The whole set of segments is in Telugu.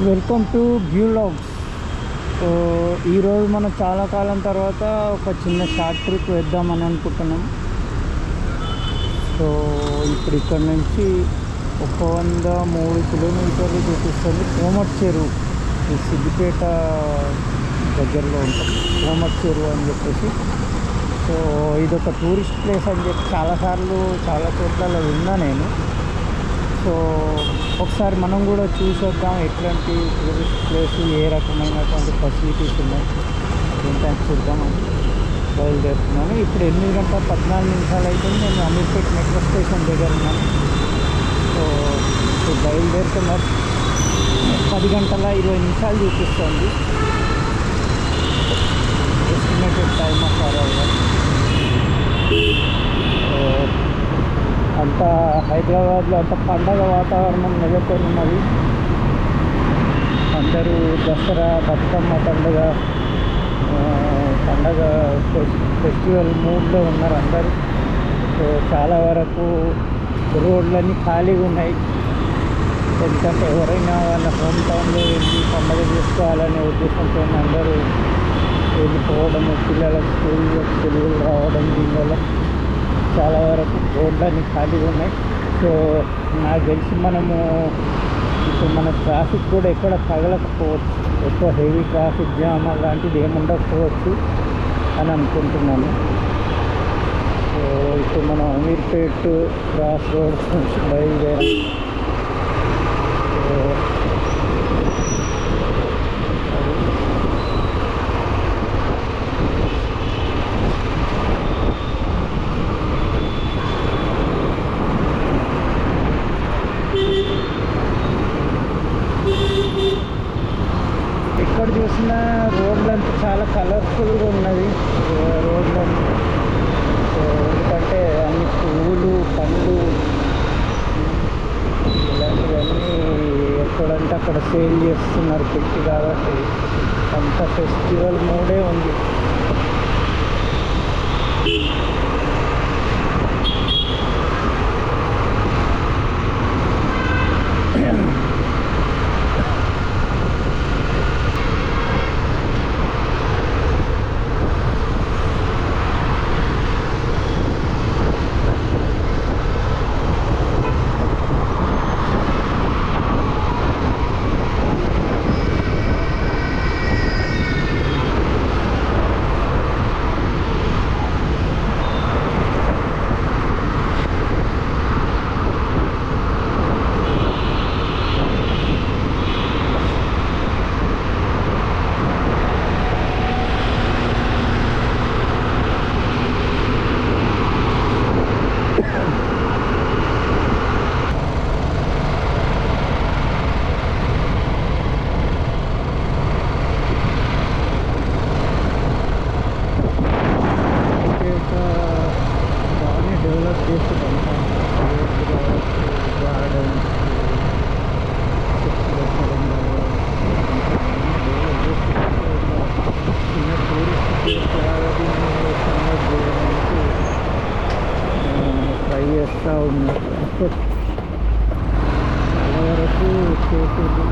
Welcome to వ్యూలాగ్స్. సో ఈరోజు మనం చాలా కాలం తర్వాత ఒక చిన్న షార్ట్ ట్రిప్ వేద్దామని అనుకుంటున్నాం. సో ఇప్పుడు ఇక్కడ నుంచి 103 కిలోమీటర్లు చూపిస్తుంది. కోమటిచెరువు, ఈ సిద్దిపేట దగ్గరలో ఉంటుంది కోమటిచెరువు అని చెప్పేసి. సో ఇదొక టూరిస్ట్ ప్లేస్ అని చెప్పి చాలాసార్లు చాలా చోట్ల విన్నా నేను. సో ఒకసారి మనం కూడా చూసొద్దాం ఎట్లాంటి టూరిస్ట్ ప్లేస్, ఏ రకమైనటువంటి ఫెసిలిటీస్ ఉన్నాయి ఏంటంటే చూద్దామని బయలుదేరుతున్నాను. ఇప్పుడు 8:14 అవుతుంది. నేను అమీర్పేట్ మెట్రో స్టేషన్ దగ్గర ఉన్నాను. సో ఇప్పుడు బయలుదేరుతున్నారు. 10:20 చూపిస్తుంది ఎస్టిమేటెడ్ టైమ్ ఆఫ్ అరైవల్. అంతా హైదరాబాద్లో అంత పండగ వాతావరణం నెలకొని ఉన్నది. అందరూ దసరా, బతుకమ్మ పండగ ఫెస్టివల్ మూడ్లో ఉన్నారు అందరూ. సో చాలా వరకు రోడ్లన్నీ ఖాళీగా ఉన్నాయి. ఎందుకంటే ఎవరైనా వాళ్ళ హోమ్ టౌన్లో వెళ్ళి పండగ చేసుకోవాలనే ఉద్దేశంతో అందరూ వెళ్ళిపోవడము, పిల్లలకు సెలవులు రావడం, దీనివల్ల చాలా వరకు రోడ్లన్నీ ఖాళీగా ఉన్నాయి. సో నాకు తెలిసి మనము ఇప్పుడు మన ట్రాఫిక్ కూడా ఎక్కడ తగలకపోవచ్చు, ఎక్కువ హెవీ ట్రాఫిక్ జామ్ అలాంటిది ఏముండకపోవచ్చు అని అనుకుంటున్నాను. సో ఇప్పుడు మనం అమీర్పేట్ క్రాస్ రోడ్స్ నుంచి బయలుదేరాం. సో ఎక్కడ చూసినా రోడ్లంతా చాలా కలర్ఫుల్గా ఉన్నది రోడ్లన్నీ. సో ఎందుకంటే అన్ని పువ్వులు, పండ్లు ఇలాంటివన్నీ ఎక్కడంటే అక్కడ సేల్ చేస్తున్నారు పెట్టి, కాబట్టి అంత ఫెస్టివల్ మూడే ఉంది. ట్రై చేస్తూ ఉన్నారు. చాలా వరకు చేసేది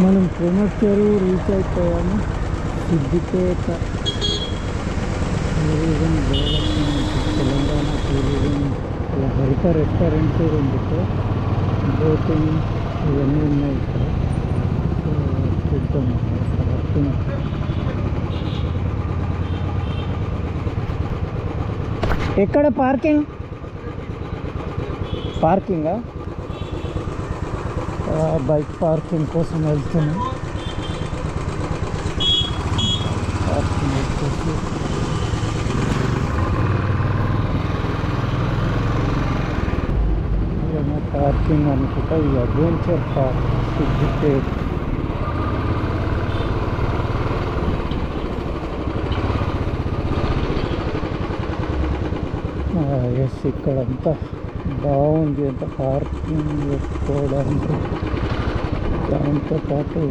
మనం కోమటిచెరువు రీచ్ అయిపోయాము. Siddipet tourism development, Telangana tourism, ఇలా హరిత రెస్టారెంట్ కూడా ఉంది ఇక్కడ. బోటింగ్ ఇవన్నీ ఉన్నాయి ఇక్కడ. సో చూద్దాం వస్తున్నాం. ఎక్కడ పార్కింగా? బైక్ పార్కింగ్ కోసం వెళ్తున్నాం. పార్కింగ్ వచ్చేసి పార్కింగ్ అనుకుంటా. ఈ అడ్వెంచర్ పార్క్ సిద్దిపేట. ఎస్ ఇక్కడంతా బాగుంది, అంత పార్కింగ్ పెట్టుకోవడానికి. దాంతోపాటు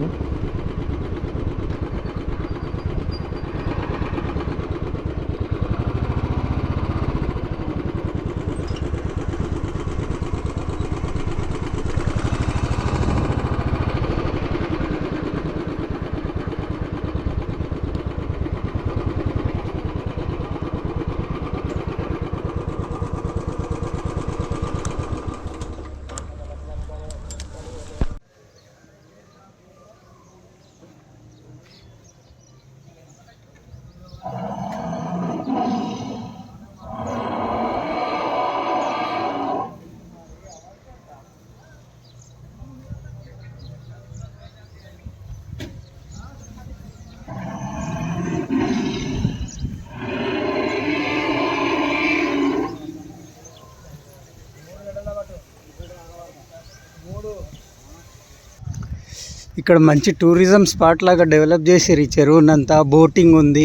ఇక్కడ మంచి టూరిజం స్పాట్ లాగా డెవలప్ చేసారు ఈ చెరువునంతా. బోటింగ్ ఉంది,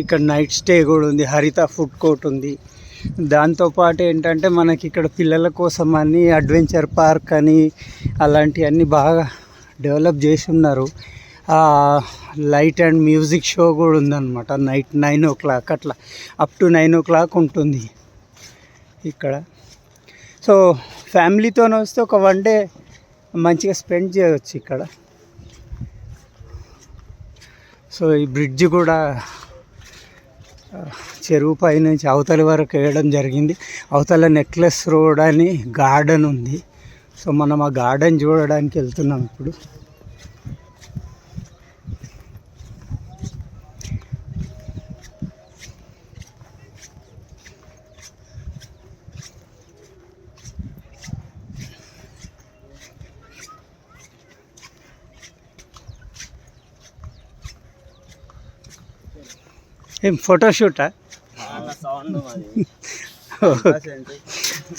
ఇక్కడ నైట్ స్టే కూడా ఉంది, హరిత ఫుడ్ కోర్ట్ ఉంది. దాంతోపాటు ఏంటంటే మనకి ఇక్కడ పిల్లల కోసం అని అడ్వెంచర్ పార్క్ అని అలాంటివన్నీ బాగా డెవలప్ చేసి ఉన్నారు. లైట్ అండ్ మ్యూజిక్ షో కూడా ఉందన్నమాట. నైట్ 9 o'clock అట్లా అప్ టు 9 o'clock ఉంటుంది ఇక్కడ. సో ఫ్యామిలీతో వస్తే ఒక 1 day మంచిగా స్పెండ్ చేయవచ్చు ఇక్కడ. సో ఈ బ్రిడ్జ్ కూడా చెరువు పై నుంచి అవతలి వరకు వేయడం జరిగింది. అవతల నెక్లెస్ రోడ్ అని గార్డెన్ ఉంది. సో మనం ఆ గార్డెన్ చూడడానికి వెళ్తున్నాం ఇప్పుడు. ఏం ఫోటోషూటా?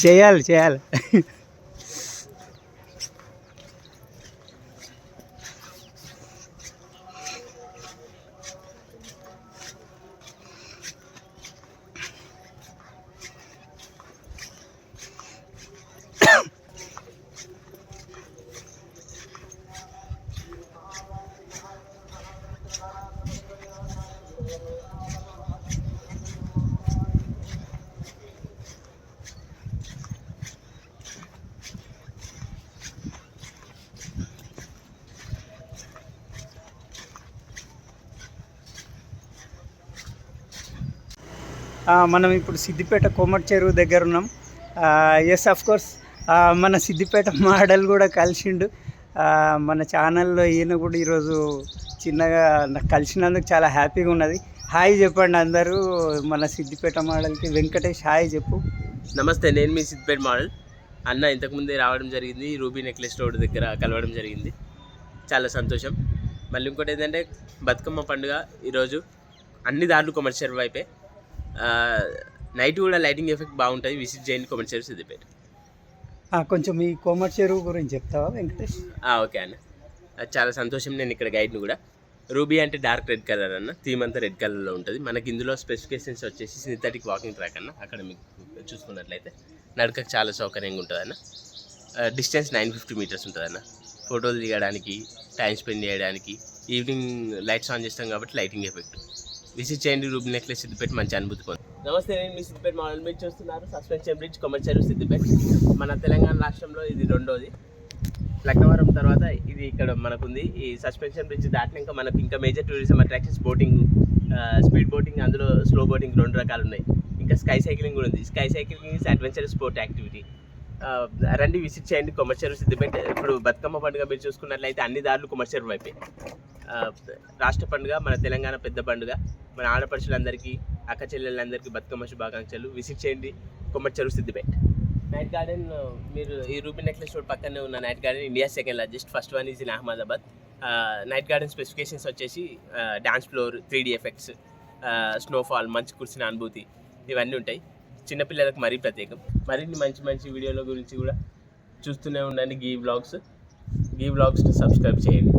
చేయాలి. మనం ఇప్పుడు సిద్దిపేట కోమటిచెరువు దగ్గర ఉన్నాం. ఎస్ ఆఫ్ కోర్స్ మన సిద్దిపేట మోడల్ కూడా కలిసిండు మన ఛానల్లో. ఈయన కూడా ఈరోజు చిన్నగా నాకు కలిసినందుకు చాలా హ్యాపీగా ఉన్నది. హాయ్ చెప్పండి అందరూ మన సిద్దిపేట మోడల్కి. వెంకటేష్ హాయ్ చెప్పు. నమస్తే, నేను మీ సిద్దిపేట మోడల్ అన్న. ఇంతకుముందే రావడం జరిగింది, రూబీ నెక్లెస్ రోడ్ దగ్గర కలవడం జరిగింది. చాలా సంతోషం. మళ్ళీ ఇంకోటి ఏంటంటే బతుకమ్మ పండుగ ఈరోజు అన్ని దారులు కొమర్షియల్ వైపే. నైట్ కూడా లైటింగ్ ఎఫెక్ట్ బాగుంటుంది. విజిట్ చేయండి కోమటిచెరువు సిద్దిపేట. కొంచెం ఈ కోమటిచెరువు గురించి చెప్తావా వెంకటేష్? ఓకే అన్న, చాలా సంతోషం. నేను ఇక్కడ గైడ్ని కూడా. రూబీ అంటే డార్క్ రెడ్ కలర్ అన్న, థీమ్ అంతా రెడ్ కలర్లో ఉంటుంది. మనకి ఇందులో స్పెసిఫికేషన్స్ వచ్చేసి సింథటిక్ వాకింగ్ ట్రాక్ అన్న. అక్కడ మీకు చూసుకున్నట్లయితే నడకకు చాలా సౌకర్యంగా ఉంటుంది అన్న. డిస్టెన్స్ 950 meters ఉంటుంది అన్న. ఫోటోలు దిగడానికి, టైం స్పెండ్ చేయడానికి, ఈవినింగ్ లైట్స్ ఆన్ చేస్తాం కాబట్టి లైటింగ్ ఎఫెక్ట్. విజిట్ చేయండి రూబీ నెక్లెస్ సిద్దిపేట, మంచి అనుభూతి పొంది. నమస్తే, నేను మీ సిద్దిపేట మోడల్. మీరు చూస్తున్నారు సస్పెన్షన్ బ్రిడ్జ్ కొమటిచెరువు సిద్దిపేట. మన తెలంగాణ రాష్ట్రంలో ఇది రెండోది. లక్నవరం తర్వాత ఇది ఇక్కడ మనకుంది. ఈ సస్పెన్షన్ బ్రిడ్జ్ దాటినాక మనకు ఇంకా major tourism attractions boating, speed boating, అందులో స్లో బోటింగ్ 2 రకాలు ఉన్నాయి. ఇంకా స్కై సైక్లింగ్ కూడా ఉంది. Sky cycling is adventurous sport activity. రండి, విజిట్ చేయండి కొమటిచెరువు సిద్దిపేట. ఇప్పుడు బతుకమ్మ పండుగ మీరు చూసుకున్నట్లయితే అన్ని దారులు కొమటిచెరువు వైపే. రాష్ట్ర పండుగ, మన తెలంగాణ పెద్ద పండుగ. మన ఆడపడుచులందరికీ, అక్క చెల్లెళ్ళందరికీ బతుకమ్మ శుభాకాంక్షలు. విజిట్ చేయండి కొమటిచెరువు సిద్దిపేట. నైట్ గార్డెన్, మీరు ఈ రూబీ నెక్లెస్ రోడ్ పక్కనే ఉన్న night garden India second largest. First one is in Ahmedabad. Night garden specifications వచ్చేసి dance floor, 3D effects, snowfall, మంచు కురిసిన అనుభూతి, ఇవన్నీ ఉంటాయి. చిన్నపిల్లలకు మరీ ప్రత్యేకం. మరిన్ని మంచి మంచి వీడియోల గురించి కూడా చూస్తూనే ఉండండి. గీ వ్లాగ్స్ సబ్స్క్రైబ్ చేయండి.